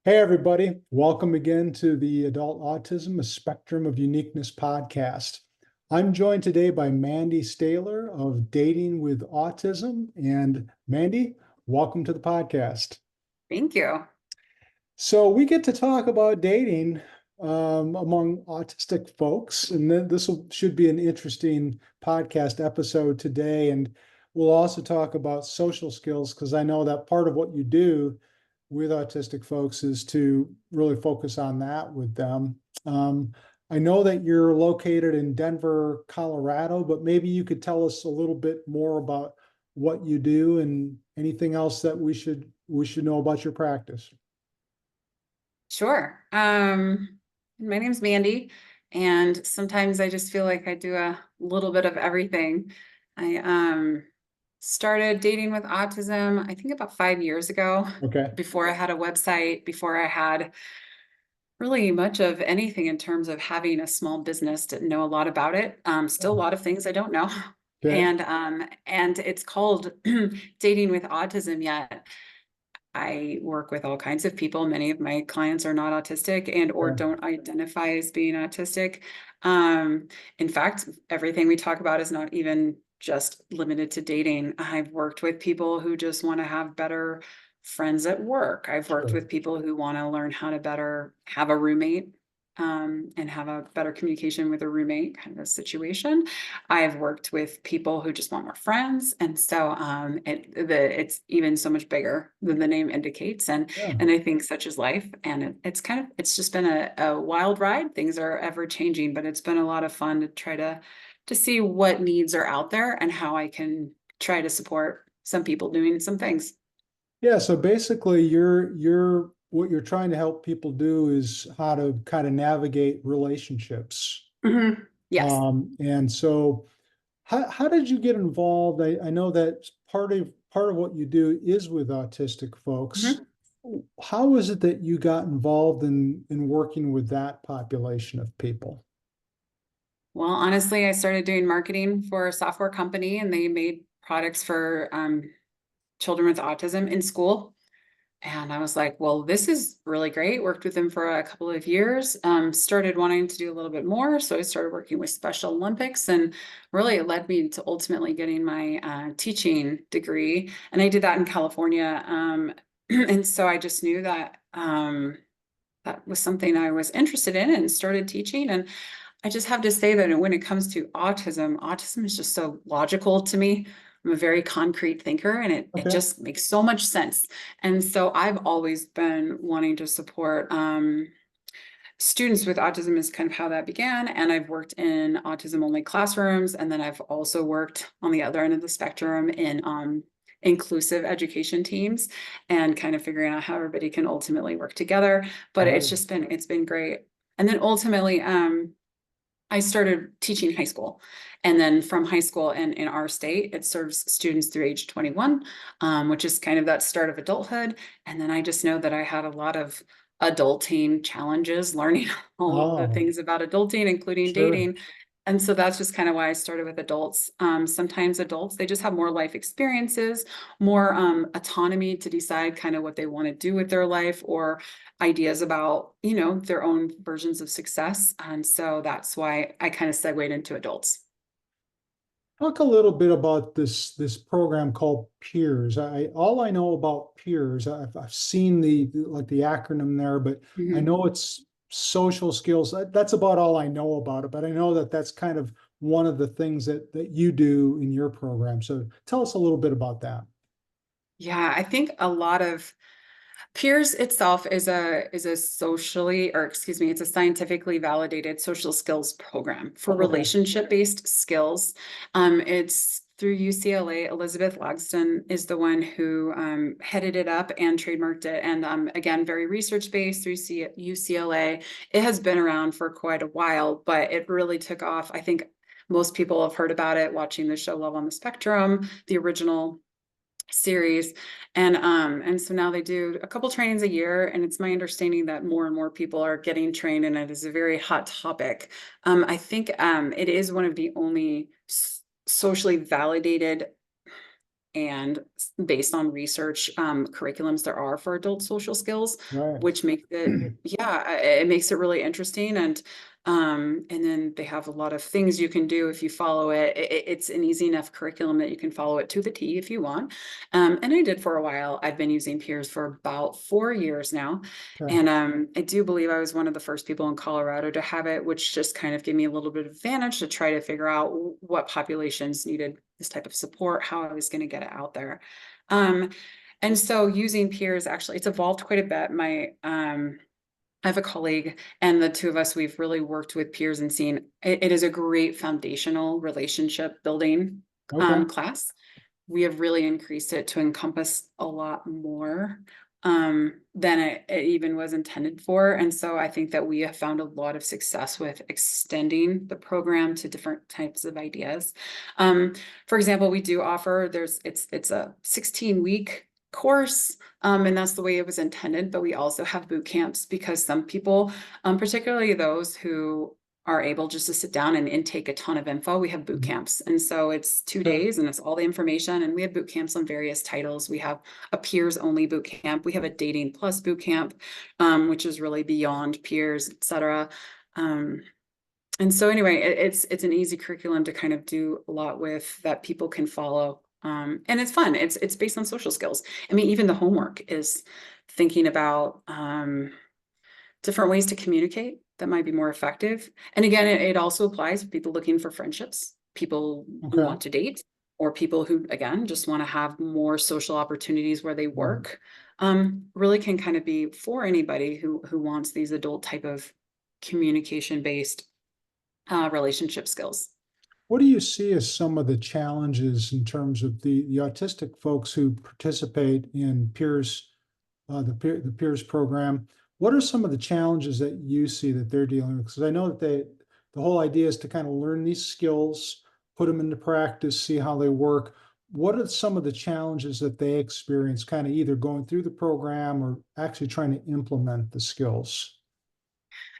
Hey, everybody. Welcome again to the Adult Autism, a Spectrum of Uniqueness podcast. I'm joined today by Mandy Staler of Dating with Autism. And Mandy, welcome to the podcast. Thank you. So we get to talk about dating among autistic folks, and should be an interesting podcast episode today. And we'll also talk about social skills because I know that part of what you do with autistic folks is to really focus on that with them. Um, I know that you're located in Denver, Colorado, but maybe you could tell us a little bit more about what you do and anything else that we should know about your practice. Sure. My name's Mandy, and sometimes I just feel like I do a little bit of everything. I started dating with autism, I think about 5 years ago, Okay. before I had a website, before I had really much of anything in terms of having a small business, didn't know a lot about it. Still a lot of things I don't know. Okay. And it's called Dating with Autism, yet I work with all kinds of people. Many of my clients are not autistic and or Sure. don't identify as being autistic. Um, in fact, everything we talk about is not even just limited to dating. I've worked with people who just want to have better friends at work. I've worked Sure. with people who want to learn how to better have a roommate, and have a better communication with a roommate kind of a situation. I've worked with people who just want more friends, and so it's even so much bigger than the name indicates. Yeah. And I think such is life, and it's just been a wild ride. Things are ever changing, but it's been a lot of fun to try to see what needs are out there and how I can try to support some people doing some things. Yeah. So basically you're what you're trying to help people do is how to kind of navigate relationships. Mhm. Yes. And so how did you get involved? I know that part of what you do is with autistic folks. Mhm. How is it that you got involved in working with that population of people? Well, honestly, I started doing marketing for a software company, and they made products for children with autism in school. And I was like, well, this is really great. Worked with them for a couple of years, started wanting to do a little bit more. So I started working with Special Olympics, and really it led me to ultimately getting my teaching degree. And I did that in California. And so I just knew that that was something I was interested in and started teaching. And I just have to say that when it comes to autism, autism is just so logical to me. I'm a very concrete thinker, and it Okay. just makes so much sense. And so I've always been wanting to support students with autism is kind of how that began. And I've worked in autism only classrooms. And then I've also worked on the other end of the spectrum in inclusive education teams and kind of figuring out how everybody can ultimately work together. But Right. it's been great. And then ultimately, I started teaching high school. And then from high school and in our state, it serves students through age 21, which is kind of that start of adulthood. And then I just know that I had a lot of adulting challenges, learning all of the Oh, things about adulting, including sure. dating. And so that's just kind of why I started with adults. Sometimes adults, they just have more life experiences, more autonomy to decide kind of what they want to do with their life, or ideas about, their own versions of success. And so that's why I kind of segued into adults. Talk a little bit about this program called Peers. I all I know about Peers, I've seen the acronym there, but I Mhm. know it's social skills. That's about all I know about it. But I know that that's kind of one of the things that you do in your program. So tell us a little bit about that. Yeah, I think a lot of peers itself is a socially, or excuse me, it's a scientifically validated social skills program for Oh, okay. relationship based skills. It's through UCLA. Elizabeth Lagston is the one who headed it up and trademarked it. And again, very research based through UCLA. It has been around for quite a while, but it really took off. I think most people have heard about it watching the show Love on the Spectrum, the original series. And so now they do a couple trainings a year, and it's my understanding that more and more people are getting trained, and it is a very hot topic. I think it is one of the only socially validated and based on research, curriculums there are for adult social skills, Right. which makes it, yeah, it makes it really interesting. And then they have a lot of things you can do if you follow it. It's an easy enough curriculum that you can follow it to the T if you want. And I did for a while. I've been using Peers for about 4 years now. Okay. And I do believe I was one of the first people in Colorado to have it, which just kind of gave me a little bit of advantage to try to figure out what populations needed this type of support, how I was going to get it out there. And so using Peers, actually, it's evolved quite a bit. I have a colleague, and the two of us, we've really worked with Peers and seen it is a great foundational relationship building Okay. class. We have really increased it to encompass a lot more than it even was intended for. And so I think that we have found a lot of success with extending the program to different types of ideas. For example, we do offer, it's a 16-week course, and that's the way it was intended, but we also have boot camps because some people, particularly those who are able just to sit down and intake a ton of info, we have boot camps. And so it's 2 days and it's all the information. And we have boot camps on various titles. We have a peers only boot camp. We have a dating plus boot camp, which is really beyond peers, et cetera. And so anyway, it's an easy curriculum to kind of do a lot with that people can follow. And it's fun. It's based on social skills. I mean, even the homework is thinking about different ways to communicate that might be more effective. And again, it also applies to people looking for friendships, people who Okay. want to date, or people who, again, just want to have more social opportunities where they work. Really can kind of be for anybody who wants these adult type of communication-based relationship skills. What do you see as some of the challenges in terms of the autistic folks who participate in the peers program? What are some of the challenges that you see that they're dealing with? Because I know that the whole idea is to kind of learn these skills, put them into practice, see how they work. What are some of the challenges that they experience kind of either going through the program or actually trying to implement the skills?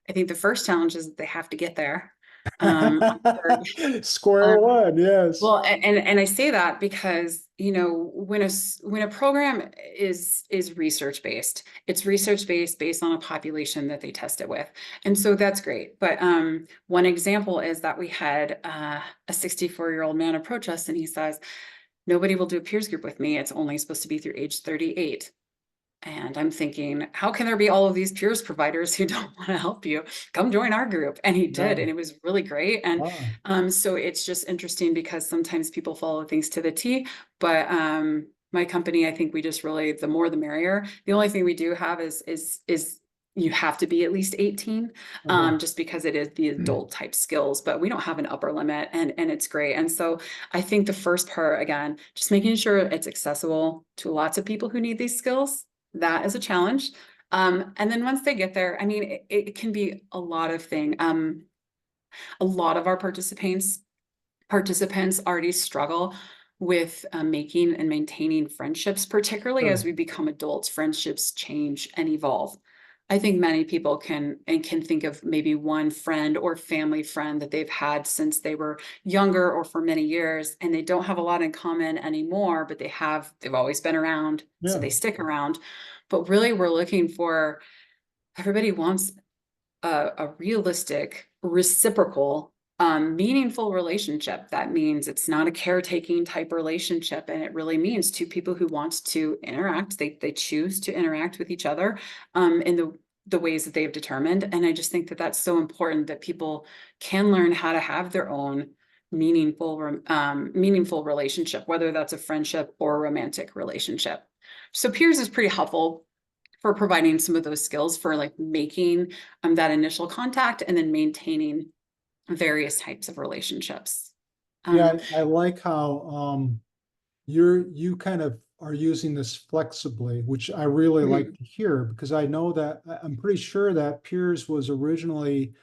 I think the first challenge is that they have to get there. Um, Square um, one, yes. Well, and I say that because, you know, when a program is research based, it's research based on a population that they test it with. And so that's great. But one example is that we had a 64-year-old man approach us and he says, nobody will do a peers group with me. It's only supposed to be through age 38. And I'm thinking, how can there be all of these peers providers who don't want to help you? Come join our group. And he did, Yeah. and it was really great. And Wow. so it's just interesting because sometimes people follow things to the T, but my company, I think we just really, the more the merrier. The only thing we do have is you have to be at least 18, Okay. just because it is the adult type skills, but we don't have an upper limit, and it's great. And so I think the first part, again, just making sure it's accessible to lots of people who need these skills. That is a challenge. And then once they get there, I mean, it can be a lot of things. A lot of our participants already struggle with making and maintaining friendships, particularly as Sure. we become adults. Friendships change and evolve. I think many people can think of maybe one friend or family friend that they've had since they were younger or for many years, and they don't have a lot in common anymore, but they've always been around, so Yeah. they stick around. But really, we're looking for, everybody wants a realistic, reciprocal, meaningful relationship. That means it's not a caretaking type relationship, and it really means two people who want to interact. They choose to interact with each other in the ways that they've determined. And I just think that that's so important that people can learn how to have their own meaningful relationship, whether that's a friendship or a romantic relationship. So peers is pretty helpful for providing some of those skills for like making that initial contact and then maintaining various types of relationships. Yeah, Um, I like how you kind of are using this flexibly, which I really like mhm, to hear because I know that I'm pretty sure that Peers was originally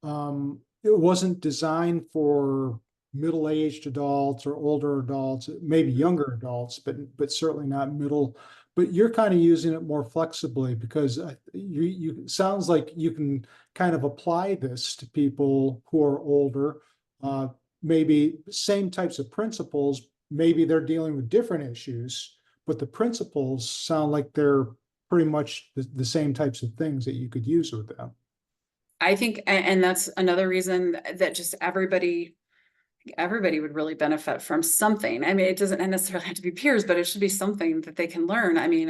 it wasn't designed for middle-aged adults or older adults, maybe younger adults, but certainly not middle. But you're kind of using it more flexibly because you sounds like you can kind of apply this to people who are older, uh, maybe same types of principles, maybe they're dealing with different issues, but the principles sound like they're pretty much the same types of things that you could use with them. I think, and that's another reason that just everybody would really benefit from something. I mean, it doesn't necessarily have to be peers, but it should be something that they can learn. I mean,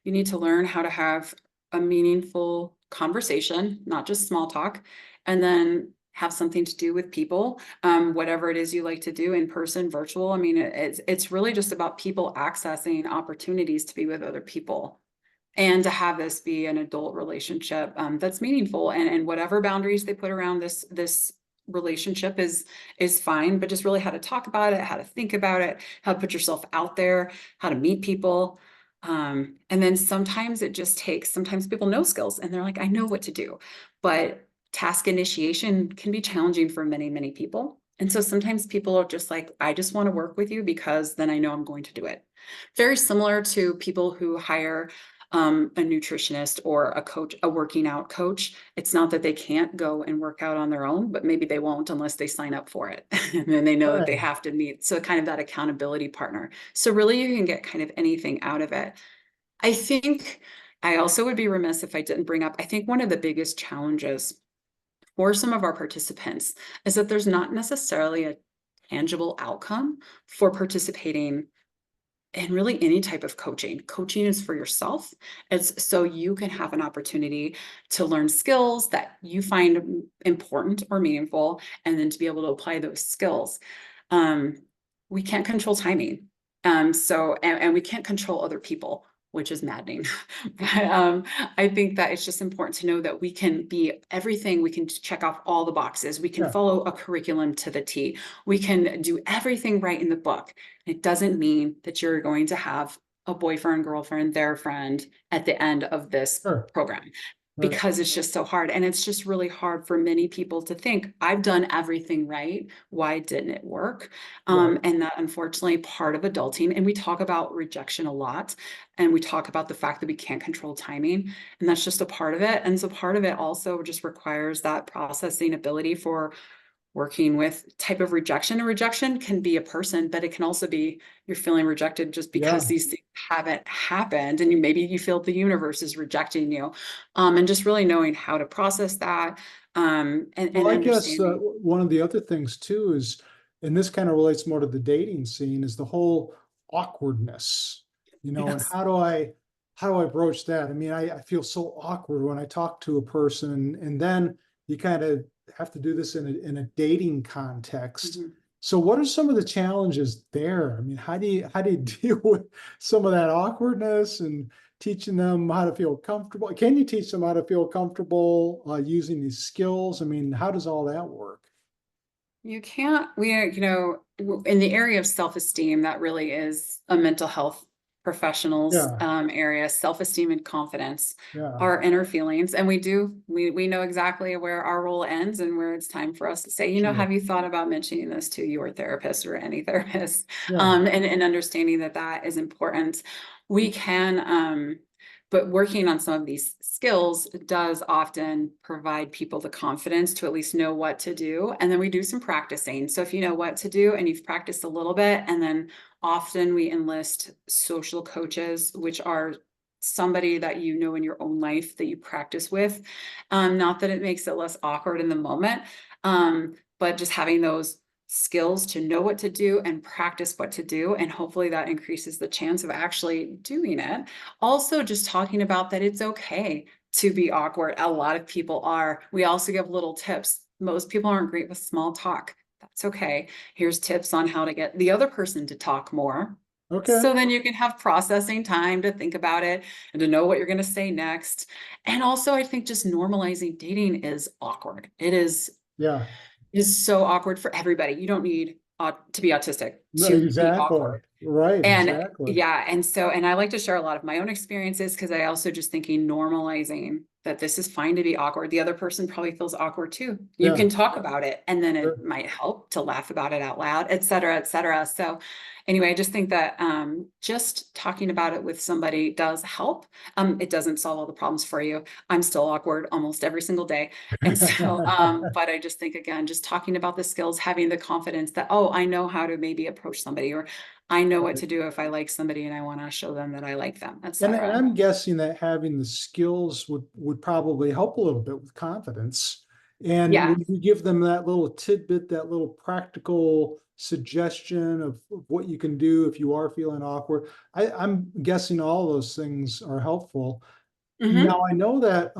you need to learn how to have a meaningful conversation, not just small talk, and then have something to do with people, whatever it is you like to do, in person, virtual. I mean, it's really just about people accessing opportunities to be with other people, and to have this be an adult relationship, that's meaningful, and whatever boundaries they put around this relationship is fine, but just really how to talk about it, how to think about it, how to put yourself out there, how to meet people. And then sometimes it just takes, sometimes people know skills and they're like, I know what to do, but task initiation can be challenging for many, many people. And so sometimes people are just like, I just want to work with you because then I know I'm going to do it. Very similar to people who hire a nutritionist or a coach, a working out coach. It's not that they can't go and work out on their own, but maybe they won't unless they sign up for it. And then they know that they Right. have to meet. So kind of that accountability partner. So really you can get kind of anything out of it. I think I also would be remiss if I didn't bring up, I think one of the biggest challenges for some of our participants is that there's not necessarily a tangible outcome for participating and really any type of coaching. Coaching is for yourself. It's so you can have an opportunity to learn skills that you find important or meaningful, and then to be able to apply those skills. Um, we can't control timing. And we can't control other people, which is maddening. But I think that it's just important to know that we can be everything. We can check off all the boxes. We can Yeah. follow a curriculum to the T. We can do everything right in the book. It doesn't mean that you're going to have a boyfriend, girlfriend, their friend at the end of this Sure. program, Right. because it's just so hard. And it's just really hard for many people to think, I've done everything right. Why didn't it work? Right. And that, unfortunately, part of adulting. And we talk about rejection a lot. And we talk about the fact that we can't control timing. And that's just a part of it. And so part of it also just requires that processing ability for working with type of rejection. And rejection can be a person, but it can also be you're feeling rejected just because Yeah. these things haven't happened, and maybe you feel the universe is rejecting you. And just really knowing how to process that, and Well, I guess understanding. one of the other things too is, and this kind of relates more to the dating scene, is the whole awkwardness, and Yes. how do I broach that? I mean, I feel so awkward when I talk to a person, and then you kind of have to do this in a dating context. Mhm. So what are some of the challenges there? I mean, how do you deal with some of that awkwardness and teaching them how to feel comfortable? Can you teach them how to feel comfortable using these skills? I mean, how does all that work? You can't, we are, in the area of self-esteem, that really is a mental health professionals Yeah, area. Self-esteem and confidence yeah, are inner feelings. And we know exactly where our role ends and where it's time for us to say, sure. have you thought about mentioning this to your therapist or any therapist? Yeah, And understanding that that is important. We can, but working on some of these skills does often provide people the confidence to at least know what to do. And then we do some practicing. So if you know what to do and you've practiced a little bit, and then often we enlist social coaches, which are somebody that you know in your own life that you practice with. Not that it makes it less awkward in the moment, but just having those skills to know what to do and practice what to do. And hopefully that increases the chance of actually doing it. Also, just talking about that it's okay to be awkward. A lot of people are. We also give little tips. Most people aren't great with small talk. That's okay. Here's tips on how to get the other person to talk more. okay, So then you can have processing time to think about it and to know what you're going to say next. And also, I think just normalizing dating is awkward. yeah, Is so awkward for everybody. You don't need to be autistic no, to be exactly, awkward. right, And exactly. yeah, and I like to share a lot of my own experiences, because I also just thinking normalizing that this is fine to be awkward. The other person probably feels awkward too. You Yeah, can talk about it, and then sure. it might help to laugh about it out loud, et cetera, et cetera. So anyway, I just think that just talking about it with somebody does help. It doesn't solve all the problems for you. I'm still awkward almost every single day. And so, but I just think, again, just talking about the skills, having the confidence that, oh, I know how to maybe approach somebody, or I know what to do if I like somebody and I want to show them that I like them, et And cetera. I'm guessing that having the skills would probably help a little bit with confidence. And Yeah. when you give them that little tidbit, that little practical suggestion of what you can do if you are feeling awkward, I'm guessing all those things are helpful. Now, Hmm. I know that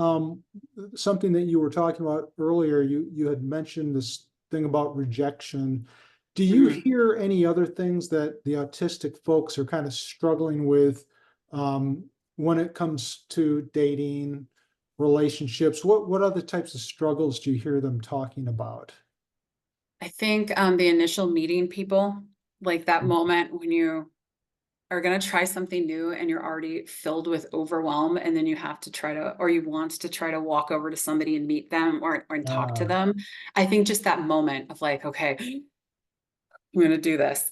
something that you were talking about earlier, you had mentioned this thing about rejection. Do you Hmm. hear any other things that the autistic folks are kind of struggling with when it comes to dating, relationships? What other types of struggles do you hear them talking about? I think the initial meeting people, like that moment when you are going to try something new and you're already filled with overwhelm, and then you have to try to, or you want to try to walk over to somebody and meet them, or and talk to Uh, them. I think just that moment of like, okay, I'm going to do this.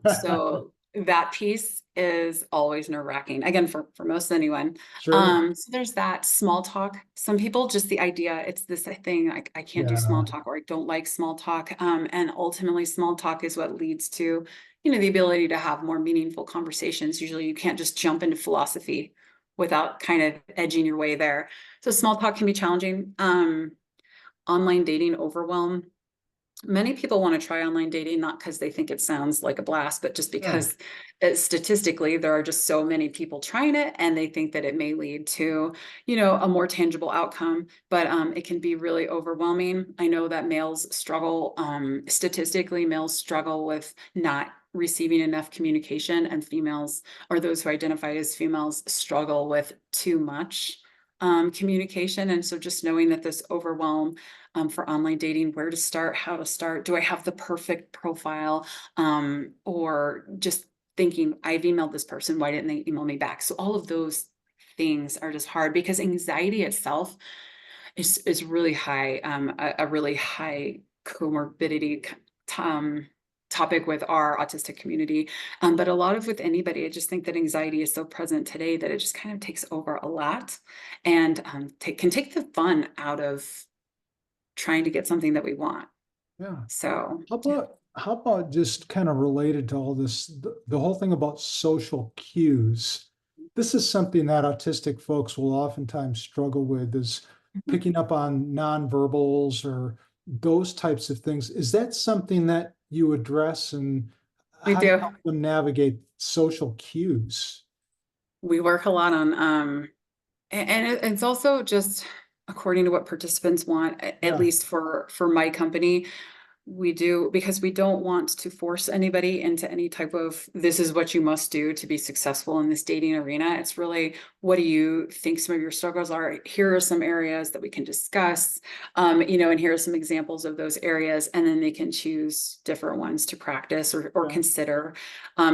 So that piece is always nerve-wracking, again, for most anyone. sure. So there's that small talk. Some people, just the idea, it's this thing, I can't do small Yeah, talk, or I don't like small talk. And ultimately small talk is what leads to, the ability to have more meaningful conversations. Usually you can't just jump into philosophy without kind of edging your way there. So small talk can be challenging. Online dating overwhelm. Many people want to try online dating, not because they think it sounds like a blast, but just yeah, because statistically there are just so many people trying it, and they think that it may lead to, a more tangible outcome. But it can be really overwhelming. I know that males struggle, statistically, males struggle with not receiving enough communication, and females, or those who identify as females, struggle with too much communication. And so just knowing that this overwhelm for online dating, where to start, how to start, do I have the perfect profile, or just thinking, I've emailed this person, why didn't they email me back? So all of those things are just hard, because anxiety itself is really high, a really high comorbidity um, topic with our autistic community. But a lot of with anybody, I just think that anxiety is so present today that it just kind of takes over a lot, and can take the fun out of trying to get something that we want. yeah. So, How yeah. about how about just kind of related to all this, the whole thing about social cues? This is something that autistic folks will oftentimes struggle with is Mhm. picking up on nonverbals or those types of things. Is that something that you address, and We how do you do. help them navigate social cues? We work a lot on, and it's also just according to what participants want, at Yeah, least for my company. We do, because we don't want to force anybody into any type of, this is what you must do to be successful in this dating arena. It's really, what do you think some of your struggles are? Here are some areas that we can discuss, and here are some examples of those areas, and then they can choose different ones to practice, or yeah, consider.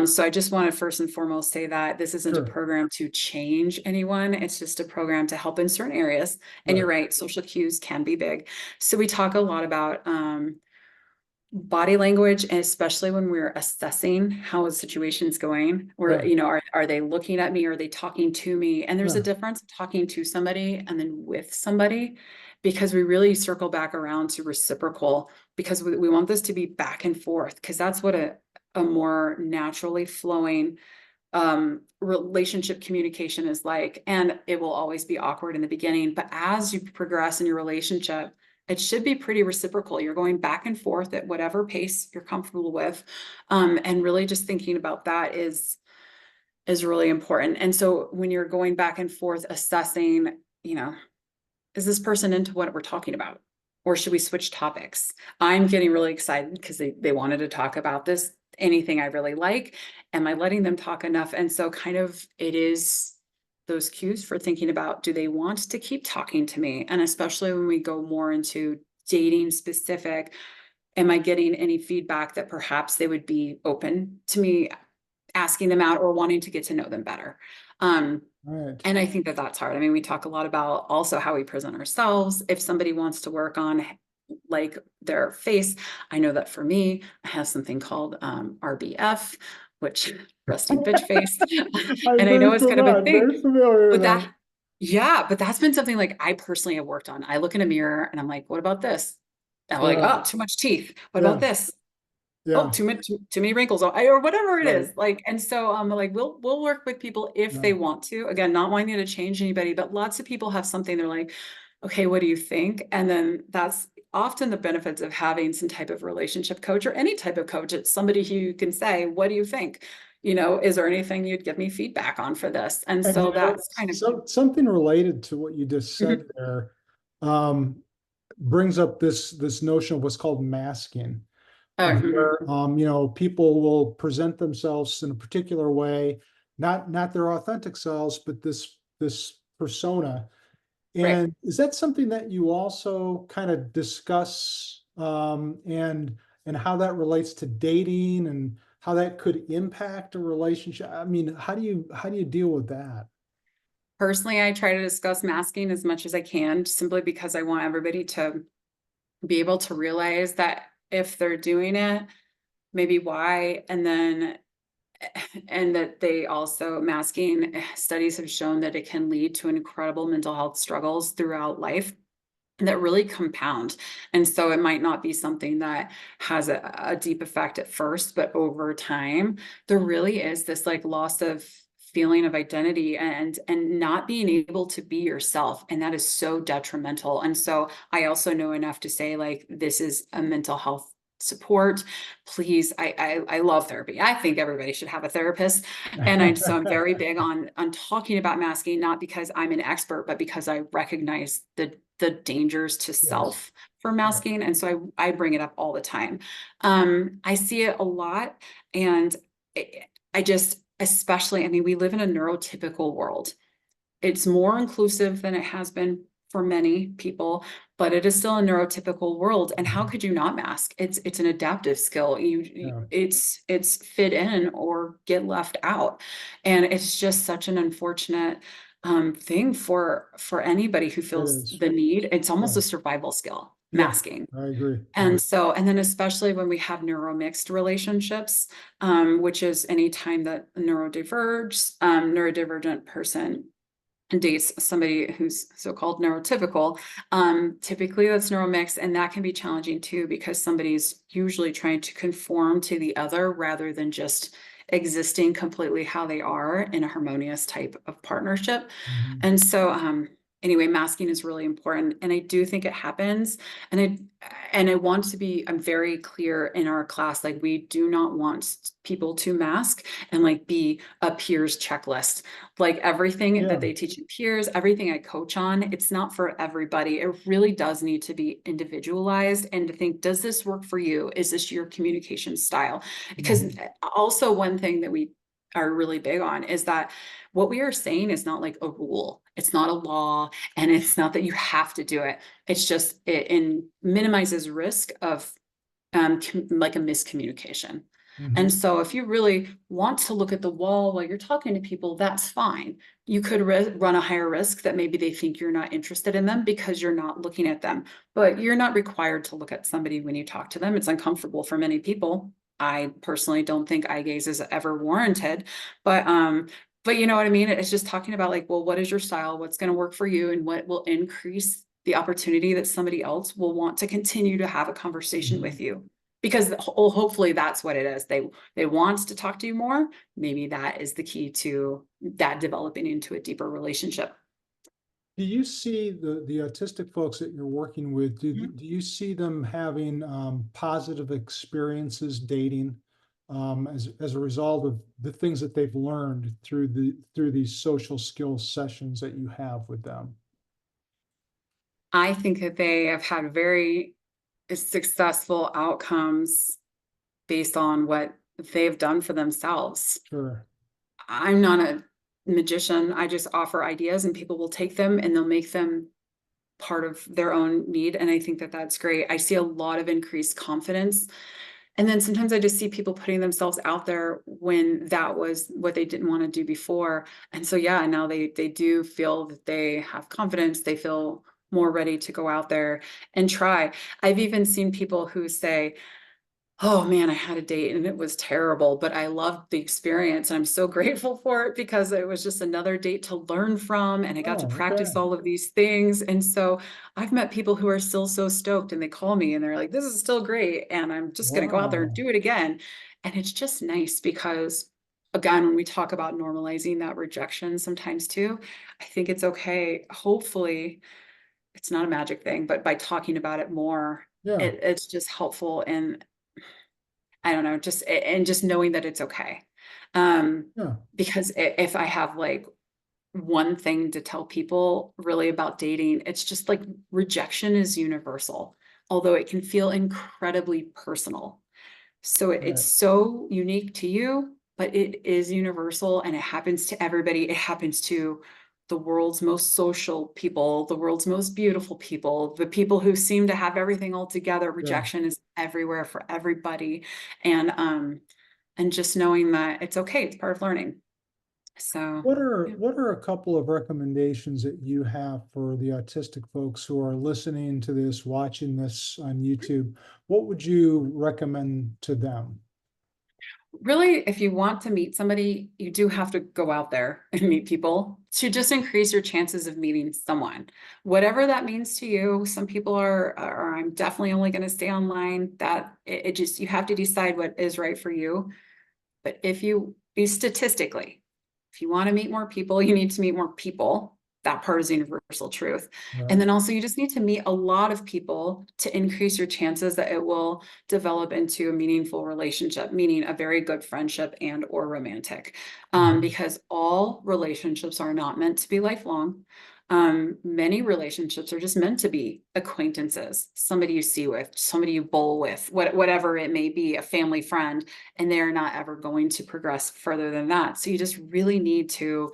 So I just want to first and foremost say that this isn't a sure. program to change anyone. It's just a program to help in certain areas. And you're Right. right, social cues can be big. So we talk a lot about, body language, and especially when we're assessing how a situation's going, or, Yeah, are they looking at me? Are they talking to me? And there's a yeah, difference talking to somebody and then with somebody, because we really circle back around to reciprocal, because we want this to be back and forth, because that's what a more naturally flowing relationship communication is like. And it will always be awkward in the beginning, but as you progress in your relationship, it should be pretty reciprocal. You're going back and forth at whatever pace you're comfortable with. And really just thinking about that is really important. And so when you're going back and forth assessing, is this person into what we're talking about? Or should we switch topics? I'm getting really excited because they wanted to talk about this, anything I really like. Am I letting them talk enough? And so kind of it is those cues for thinking about, do they want to keep talking to me? And especially when we go more into dating specific, am I getting any feedback that perhaps they would be open to me asking them out, or wanting to get to know them better? Right. And I think that that's hard. I mean, we talk a lot about also how we present ourselves. If somebody wants to work on like their face, I know that for me, I have something called RBF, which resting bitch face. I'm And I know very it's kind of a familiar, thing, very familiar with but that. yeah, but that's been something like I personally have worked on. I look in a mirror and I'm like, what about this? And I'm like, Yeah, oh, too much teeth. What about yeah, this? Oh, yeah, too many wrinkles, or whatever it right. is. Like, and so like we'll work with people if Yeah. they want to. Again, not wanting to change anybody, but lots of people have something they're like, okay, what do you think? And then that's often the benefits of having some type of relationship coach or any type of coach. It's somebody who you can say, what do you think? Is there anything you'd give me feedback on for this? And And so that's kind of something related to what you just said Mhm. there, um, brings up this notion of what's called masking, of Mhm. where people will present themselves in a particular way, not their authentic selves, but this persona. Right. And is that something that you also kind of discuss, and how that relates to dating and how that could impact a relationship? I mean, how do you deal with that? Personally, I try to discuss masking as much as I can, simply because I want everybody to be able to realize that if they're doing it, maybe why, and then and that they also masking studies have shown that it can lead to incredible mental health struggles throughout life that really compound. And so it might not be something that has a deep effect at first, but over time, there really is this like loss of feeling of identity and not being able to be yourself. And that is so detrimental. And so I also know enough to say, like, this is a mental health support. Please, I love therapy. I think everybody should have a therapist. So I'm very big on talking about masking, not because I'm an expert, but because I recognize the dangers to Yes. self for Yeah. masking. And so I bring it up all the time. I see it a lot. And I just, especially, I mean, we live in a neurotypical world. It's more inclusive than it has been for many people, but it is still a neurotypical world. And how Mhm. could you not mask? It's an adaptive skill. Yeah, It's fit in or get left out. And it's just such an unfortunate thing for anybody who it feels is. the need. It's almost Yeah. a survival skill, Yeah, masking. I agree. And so, and then especially when we have neuromixed relationships, which is any time that neurodivergent person dates somebody who's so-called neurotypical, typically that's neuromix, and that can be challenging too, because somebody's usually trying to conform to the other rather than just existing completely how they are in a harmonious type of partnership. Mhm. And so anyway, masking is really important, and I do think it happens. And I want to be, I'm very clear in our class, like, we do not want people to mask and like be a peers checklist. Like, everything that Yeah. they teach in peers, everything I coach on, it's not for everybody. It really does need to be individualized, and to think, does this work for you? Is this your communication style? Because Mhm. also one thing that we are really big on is that what we are saying is not like a rule. It's not a law, and it's not that you have to do it. It's just it minimizes risk of like a miscommunication. Mhm. And so if you really want to look at the wall while you're talking to people, that's fine. You could run a higher risk that maybe they think you're not interested in them because you're not looking at them. But you're not required to look at somebody when you talk to them. It's uncomfortable for many people. I personally don't think eye gaze is ever warranted, but you know what I mean? It's just talking about, like, well, what is your style? What's going to work for you, and what will increase the opportunity that somebody else will want to continue to have a conversation Mhm. with you. Because hopefully that's what it is. They want to talk to you more. Maybe that is the key to that developing into a deeper relationship. Do you see the autistic folks that you're working with, Mhm. do you see them having positive experiences dating, as a result of the things that they've learned through these social skills sessions that you have with them? I think that they have had very successful outcomes based on what they've done for themselves. Sure. I'm not a magician. I just offer ideas, and people will take them and they'll make them part of their own need. And I think that that's great. I see a lot of increased confidence And then sometimes I just see people putting themselves out there when that was what they didn't want to do before. And so, yeah, now they do feel that they have confidence. They feel more ready to go out there and try. I've even seen people who say, oh man, I had a date and it was terrible, but I loved the experience. And I'm so grateful for it because it was just another date to learn from. And I got to Oh, practice okay. all of these things. And so I've met people who are still so stoked and they call me and they're like, this is still great. And I'm just going to go out there and Wow. do it again. And it's just nice because, again, when we talk about normalizing that rejection sometimes too, I think it's okay. Hopefully, it's not a magic thing, but by talking about it more, Yeah. it's just helpful. And I don't know, just and just knowing that it's okay. Yeah. Because if I have like one thing to tell people really about dating, it's just like rejection is universal, although it can feel incredibly personal. So it's Right. so unique to you, but it is universal and it happens to everybody. It happens to the world's most social people, the world's most beautiful people, the people who seem to have everything all together. Yeah. Rejection is everywhere for everybody. And just knowing that it's okay, it's part of learning. So yeah. What are a couple of recommendations that you have for the autistic folks who are listening to this, watching this on YouTube? What would you recommend to them? Really, if you want to meet somebody, you do have to go out there and meet people to just increase your chances of meeting someone. Whatever that means to you, some people are I'm definitely only going to stay online. That it just, you have to decide what is right for you. But if you statistically, if you want to meet more people, you need to meet more people. That part is universal truth. And Right. then also, you just need to meet a lot of people to increase your chances that it will develop into a meaningful relationship, meaning a very good friendship and or romantic. Mhm. Because all relationships are not meant to be lifelong. Many relationships are just meant to be acquaintances, somebody you see with, somebody you bowl with, whatever it may be, a family friend, and they're not ever going to progress further than that. So you just really need to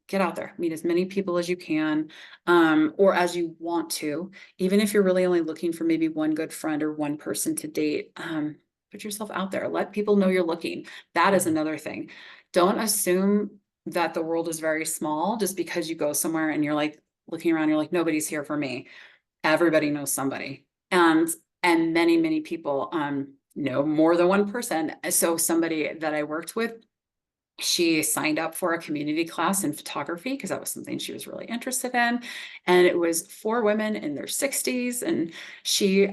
get out there, meet as many people as you can, or as you want to, even if you're really only looking for maybe one good friend or one person to date. Put yourself out there, let people know you're looking. That is Yeah. another thing. Don't assume that the world is very small just because you go somewhere and you're like looking around, you're like, nobody's here for me. Everybody knows somebody. And many people know more than one person. So somebody that I worked with, she signed up for a community class in photography because that was something she was really interested in. And it was for women in their 60s. And she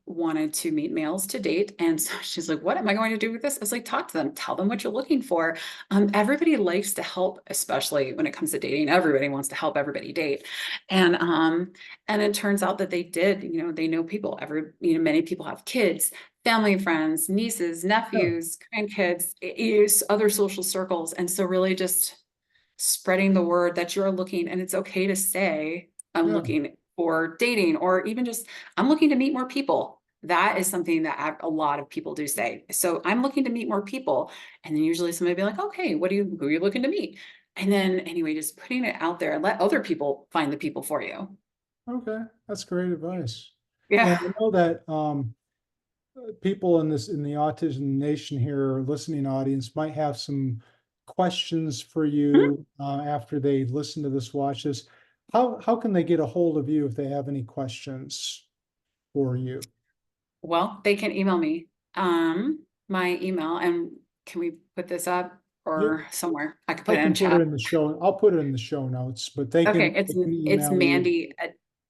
wanted to meet males to date. And so she's like, what am I going to do with this? I was like, talk to them, tell them what you're looking for. Everybody likes to help, especially when it comes to dating. Everybody wants to help everybody date. And it turns out that they did, they know people. Many people have kids, family, friends, nieces, Yeah. nephews, grandkids, use other social circles. And so really just spreading the word that you're looking, and it's okay to say, I'm Yeah. looking for dating, or even just, I'm looking to meet more people. That is something that a lot of people do say. So I'm looking to meet more people. And then usually somebody will be like, okay, who are you looking to meet? And then anyway, just putting it out there and let other people find the people for you. Okay. That's great advice. And Yeah. I know that people in the Autism Nation here, listening audience, might have some questions for you after they listen to this, watch this. How can they get a hold of you if they have any questions for you? Well, they can email me. My email, and can we put this up Yeah, or somewhere? I could put I it in can put it chat. in the show. I'll put it in the show notes, but Okay, they it's can it's email you.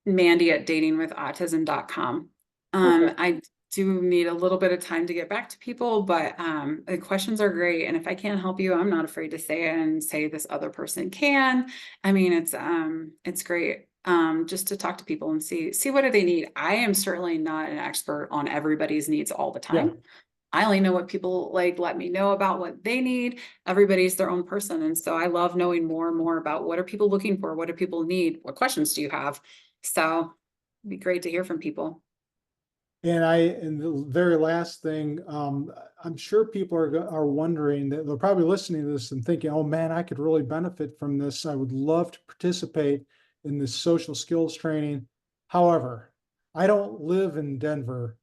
Mandy at datingwithautism.com. Okay. I do need a little bit of time to get back to people, but the questions are great. And if I can't help you, I'm not afraid to say it and say this other person can. I mean, it's great just to talk to people and see what do they need. I am certainly not an expert on everybody's needs all the Yeah. time. I only know what people like, let me know about what they need. Everybody's their own person. And so I love knowing more and more about what are people looking for? What do people need? What questions do you have? So it'd be great to hear from people. And the very last thing, I'm sure people are wondering that they're probably listening to this and thinking, oh man, I could really benefit from this. I would love to participate in this social skills training. However, I don't live in Denver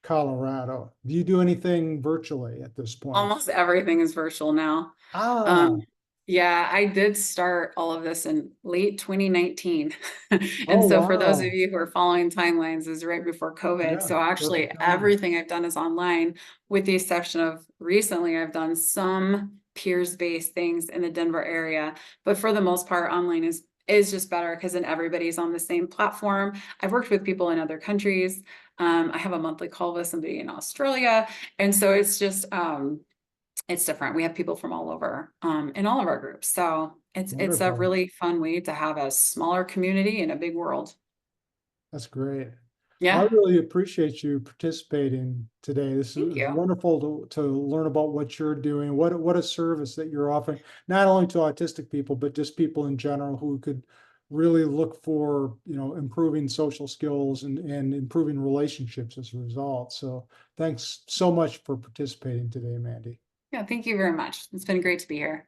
Colorado. Do you do anything virtually at this point? Almost everything is virtual now. Ah, Um, yeah, I did start all of this in late 2019. And oh, so for those of wow. you who are following timelines, is right before COVID. Yeah, So actually perfect timing. everything I've done is online, with the exception of recently I've done some peers-based things in the Denver area. But for the most part, online is just better because then everybody's on the same platform. I've worked with people in other countries. I have a monthly call with somebody in Australia. And so it's just it's different. We have people from all over in all of our groups. So it's a Wonderful. really fun way to have a smaller community in a big world. That's great. I Yeah. really appreciate you participating today. This Thank is you. wonderful to learn about what you're doing, what a service that you're offering, not only to autistic people, but just people in general who could really look for, improving social skills and improving relationships as a result. So thanks so much for participating today, Mandy. Yeah, thank you very much. It's been great to be here.